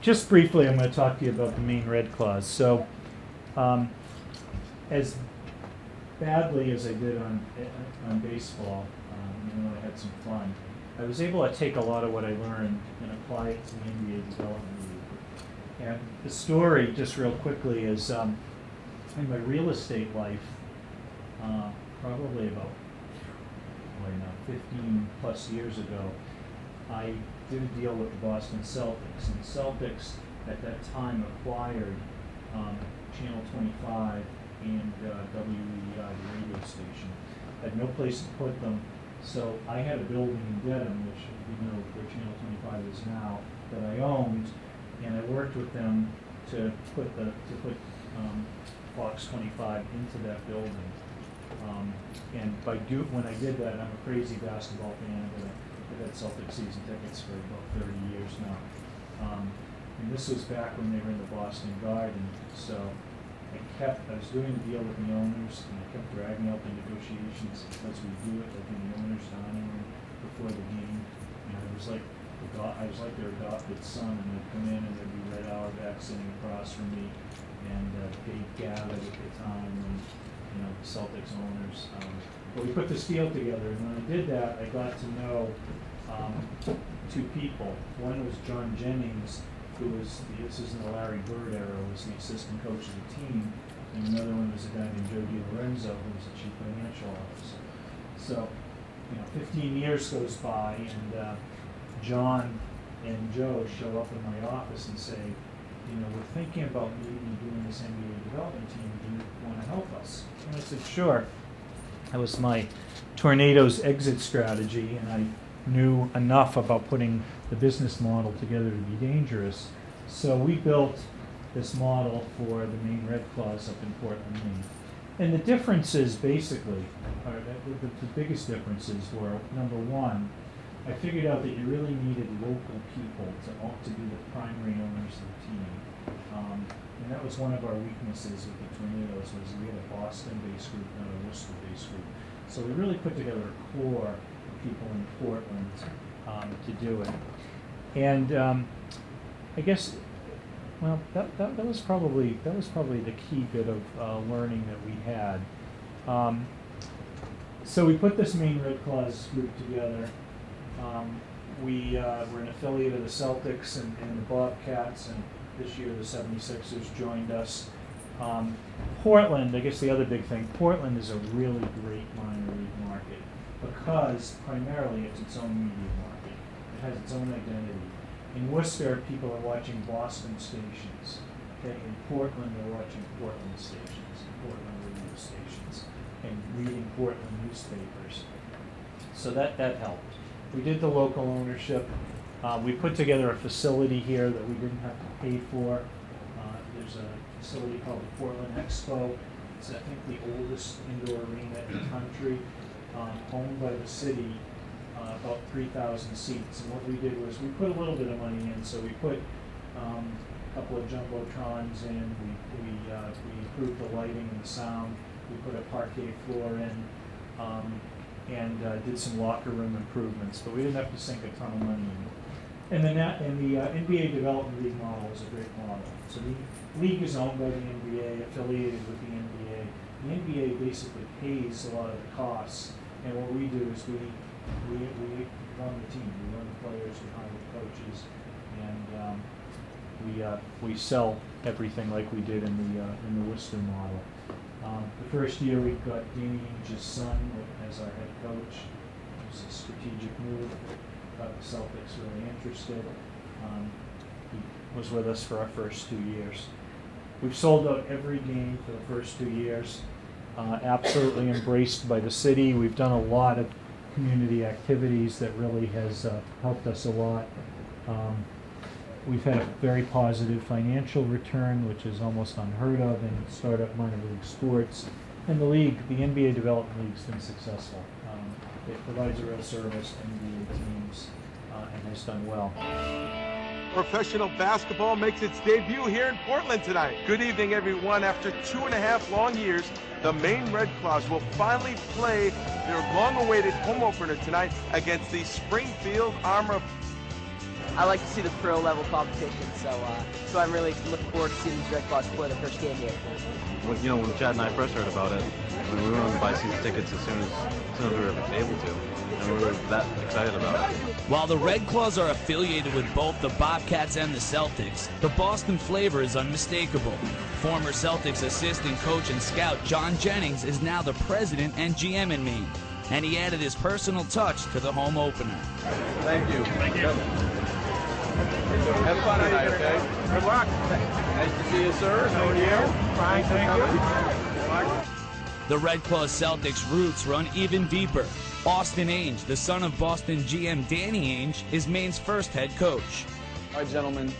Just briefly, I'm going to talk to you about the Maine Red Claws. So, as badly as I did on baseball, I had some fun. I was able to take a lot of what I learned and apply it to the NBA Development League. And the story, just real quickly, is in my real estate life, probably about 15 plus years ago, I did a deal with the Boston Celtics, and the Celtics at that time acquired Channel 25 and WEI, the radio station. Had no place to put them, so I had a building in Dedham, which you know where Channel 25 is now, that I owned, and I worked with them to put Fox 25 into that building. And when I did that, I'm a crazy basketball fan. I've had Celtic season tickets for about 30 years now. And this was back when they were in the Boston Garden. So I was doing a deal with the owners, and I kept dragging out the negotiations as we do it, like in the owner's dining room before the game. And I was like their adopted son, and they'd come in and there'd be Red Auerbach sitting across from me, and Dave Gavitt at the time, and the Celtics owners. But we put this deal together, and when I did that, I got to know two people. One was John Jennings, who was this is in the Larry Bird era, was the assistant coach of the team, and another one was a guy named Joe DiLorenzo, who was the chief financial officer. So, 15 years goes by, and John and Joe show up in my office and say, we're thinking about maybe doing this NBA development team. Do you want to help us? And I said, sure. That was my Tornadoes exit strategy, and I knew enough about putting the business model together to be dangerous. So we built this model for the Maine Red Claws up in Portland, Maine. And the differences basically, the biggest differences were, number one, I figured out that you really needed local people to be the primary owners of the team. And that was one of our weaknesses with the Tornadoes, was we had a Boston-based group, not a Worcester-based group. So we really put together a core of people in Portland to do it. And I guess, well, that was probably the key bit of learning that we had. So we put this Maine Red Claws group together. We were an affiliate of the Celtics and the Bobcats, and this year the 76ers joined us. Portland, I guess the other big thing, Portland is a really great minor league market because primarily it's its own media market. It has its own identity. In Worcester, people are watching Boston stations. Okay? In Portland, they're watching Portland stations, Portland radio stations, and reading Portland newspapers. So that helped. We did the local ownership. We put together a facility here that we didn't have to pay for. There's a facility called the Portland Expo. It's, I think, the oldest indoor arena in the country, owned by the city, about 3,000 seats. And what we did was we put a little bit of money in. So we put a couple of jumbotrons in. We improved the lighting and the sound. We put a parquet floor in. And did some locker room improvements, but we didn't have to sink a ton of money in. And then the NBA Development League model is a great model. So the league is owned by the NBA, affiliated with the NBA. The NBA basically pays a lot of the costs, and what we do is we run the team, we run the players, we hire the coaches, and we sell everything like we did in the Worcester model. The first year we got Danny Ainge's son as our head coach. It was a strategic move. Got the Celtics really interested. He was with us for our first 2 years. We've sold out every game for the first 2 years. Absolutely embraced by the city. We've done a lot of community activities that really has helped us a lot. We've had a very positive financial return, which is almost unheard of in startup minor league sports. And the league, the NBA Development League, has been successful. It provides a real service to NBA teams and has done well. Professional basketball makes its debut here in Portland tonight. Good evening, everyone. After 2.5 long years, the Maine Red Claws will finally play their long-awaited home opener tonight against the Springfield Armor. I like to see the pro level competition, so I'm really looking forward to seeing these Red Claws play their first game here. When Chad and I first heard about it, we were going to buy season tickets as soon as we were able to, and we were that excited about it. While the Red Claws are affiliated with both the Bobcats and the Celtics, the Boston flavor is unmistakable. Former Celtics assistant coach and scout John Jennings is now the president and GM in Maine, and he added his personal touch to the home opener. Thank you. Thank you. Have fun tonight, okay? Good luck. Nice to see you, sir. How are you? Fine, thank you. The Red Claws Celtics' roots run even deeper. Austin Ainge, the son of Boston GM Danny Ainge, is Maine's first head coach. All right, gentlemen,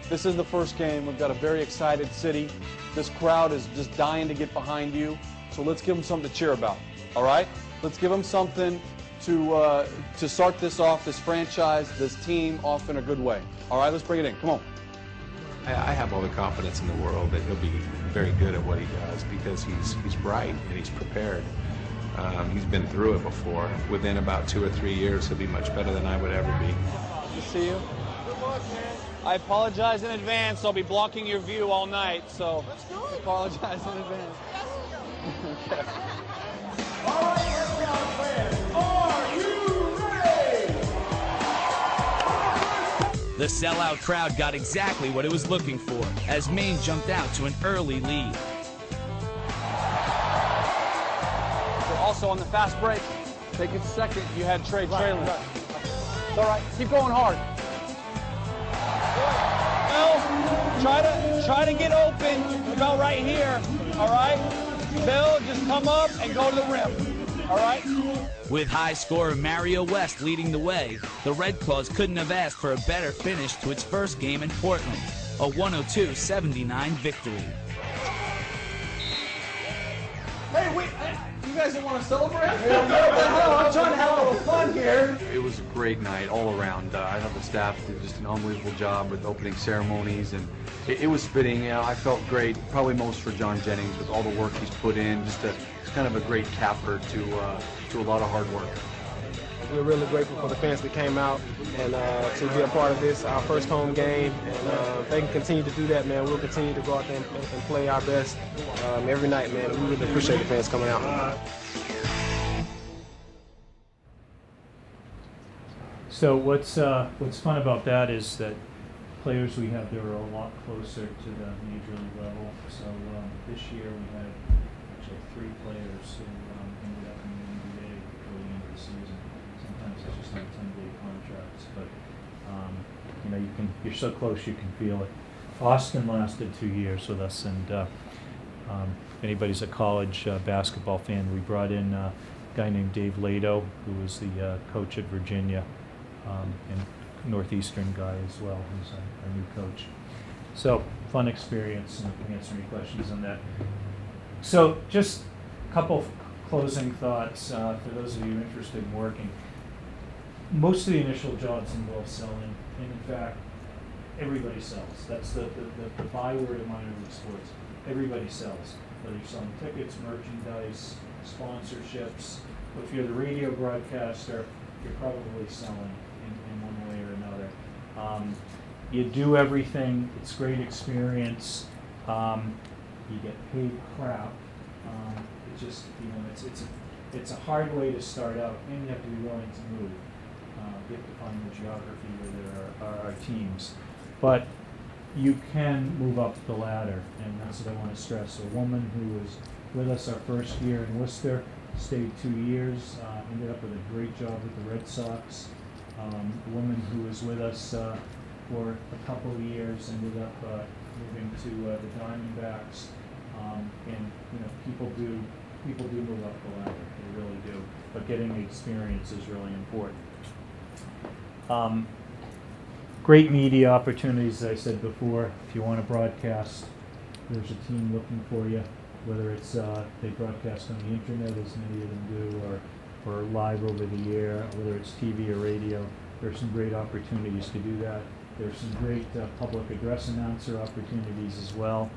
this is the first game. We've got a very excited city. This crowd is just dying to get behind you, so let's give them something to cheer about, all right? Let's give them something to start this off, this franchise, this team off in a good way. All right, let's bring it in. Come on. I have all the confidence in the world that he'll be very good at what he does because he's bright and he's prepared. He's been through it before. Within about 2 or 3 years, he'll be much better than I would ever be. Good to see you. I apologize in advance. I'll be blocking your view all night, so I apologize in advance. Okay. The sellout crowd got exactly what it was looking for as Maine jumped out to an early lead. So also on the fast break, take it second. You had Trey trailing. It's all right. Keep going hard. Bill, try to get open about right here. All right. Bill, just come up and go to the rim. All right. With high scorer Mario West leading the way, the Red Claws couldn't have asked for a better finish to its first game in Portland, a 102-79 victory. Hey, wait, you guys don't want to celebrate? I'm trying to have a little fun here. It was a great night all around. I thought the staff did just an unbelievable job with opening ceremonies, and it was fitting. I felt great, probably most for John Jennings with all the work he's put in, just kind of a great capper to a lot of hard work. We're really grateful for the fans that came out and to be a part of this, our first home game. And if they can continue to do that, man, we'll continue to go out there and play our best every night, man. We really appreciate the fans coming out. So what's fun about that is that players we have there are a lot closer to the major league level. So this year we had actually 3 players who ended up in the NBA before the end of the season. Sometimes it's just on 10-day contracts, but you're so close you can feel it. Austin lasted 2 years with us, and if anybody's a college basketball fan, we brought in a guy named Dave Lato, who was the coach at Virginia, and Northeastern guy as well, who's our new coach. So fun experience, and I can answer any questions on that. So just a couple of closing thoughts for those of you interested in working. Most of the initial jobs involve selling, and in fact, everybody sells. That's the byword of minor league sports. Everybody sells, whether you're selling tickets, merchandise, sponsorships. But if you're the radio broadcaster, you're probably selling in one way or another. You do everything. It's great experience. You get paid crap. It just, it's a hard way to start out, and you have to be willing to move. You have to find the geography where there are teams. But you can move up the ladder, and that's what I want to stress. A woman who was with us our first year in Worcester, stayed 2 years, ended up with a great job with the Red Sox. A woman who was with us for a couple of years ended up moving to the Diamondbacks. And people do move up the ladder, they really do. But getting the experience is really important. Great media opportunities, as I said before. If you want to broadcast, there's a team looking for you. Whether it's they broadcast on the internet, as many of them do, or live over the air, whether it's TV or radio, there's some great opportunities to do that. There's some great public address announcer opportunities as well.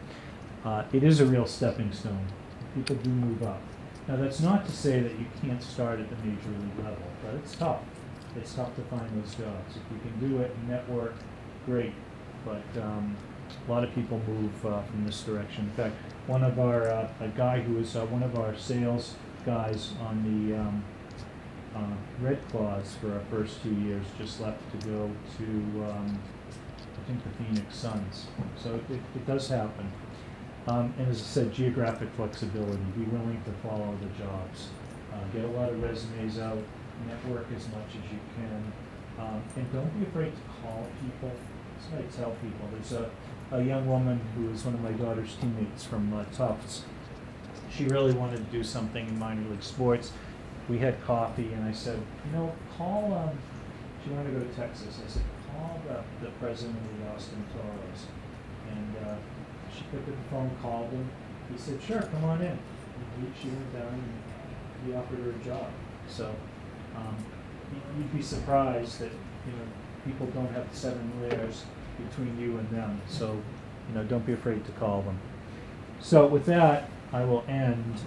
It is a real stepping stone. People do move up. Now, that's not to say that you can't start at the major league level, but it's tough. it's tough to find those jobs. If you can do it and network, great. But a lot of people move from this direction. In fact, one of our a guy who was one of our sales guys on the Red Claws for our first 2 years just left to go to I think the Phoenix Suns. So it does happen. And as I said, geographic flexibility. Be willing to follow the jobs. Get a lot of resumes out. Network as much as you can. And don't be afraid to call people. That's what I tell people. There's a young woman who is one of my daughter's teammates from Tufts. She really wanted to do something in minor league sports. We had coffee, and I said, call, she wanted to go to Texas. I said, call the president of the Austin Tornadoes. And she picked up the phone, called him. He said, sure, come on in. And she went down, and he offered her a job. So you'd be surprised that, people don't have 7 layers between you and them. So, don't be afraid to call them. So with that, I will end.